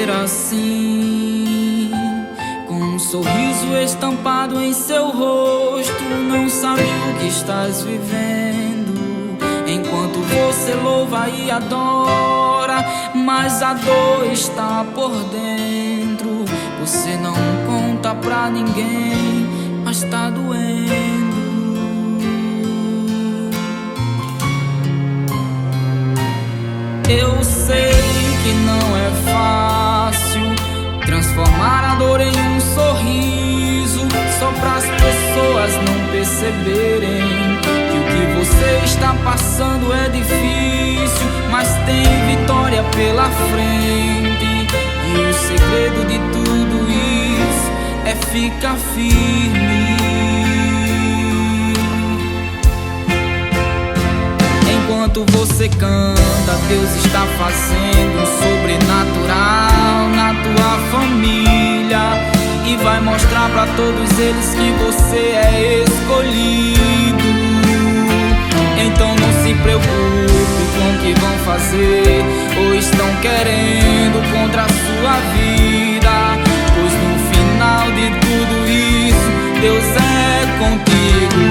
viver assim, com um sorriso estampado em seu rosto. Não sabe o que estás vivendo, enquanto você louva e adora, mas a dor está por dentro. Você não conta pra ninguém, mas tá doendo. Eu sei que não é fácil transformar a dor em um sorriso, só pras pessoas não perceberem que o que você está passando é difícil, mas tem vitória pela frente. E o segredo de tudo isso é ficar firme. Enquanto você canta, Deus está fazendo um sobrenatural na tua família, e vai mostrar pra todos eles que você é escolhido. Então não se preocupe com o que vão fazer ou estão querendo contra a sua vida, pois no final de tudo isso, Deus é contigo.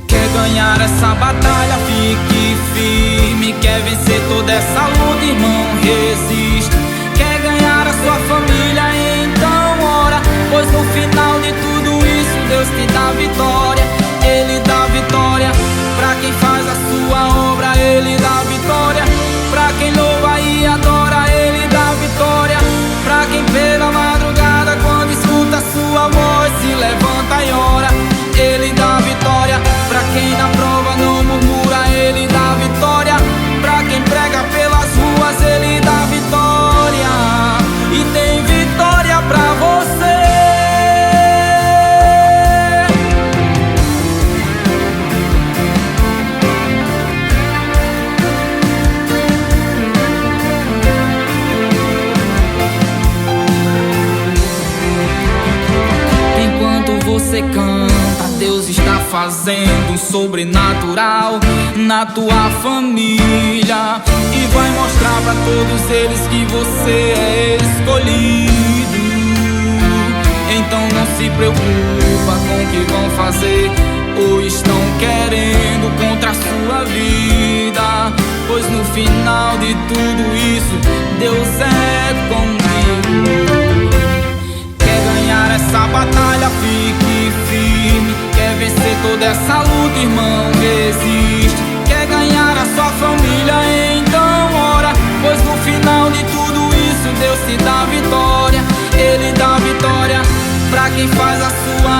Quer ganhar essa batalha, fique firme. Quer vencer toda essa luta, irmão, resiste. Quer ganhar a sua família, então ora, pois no final de tudo isso, Deus te dá vitória. Ele dá vitória pra quem faz a sua obra. Ele dá vitória pra quem louva e adora. Ele dá vitória pra quem pela madrugada, quando escuta a sua voz, se levanta e ora. Ele dá vitória pra quem na prova não murmura. Ele dá vitória pra quem prega pelas ruas. Ele dá vitória e tem vitória pra você. Enquanto você canta, Deus está fazendo um sobrenatural na tua família, e vai mostrar pra todos eles que você é escolhido. Então não se preocupa com o que vão fazer ou estão querendo contra a sua vida, pois no final de tudo isso, Deus é contigo. Quer ganhar essa batalha, fique firme. Quer vencer toda essa luta, irmão, resiste. Quer ganhar a sua família, então ora, pois no final de tudo isso, Deus te dá vitória. Ele dá vitória pra quem faz a sua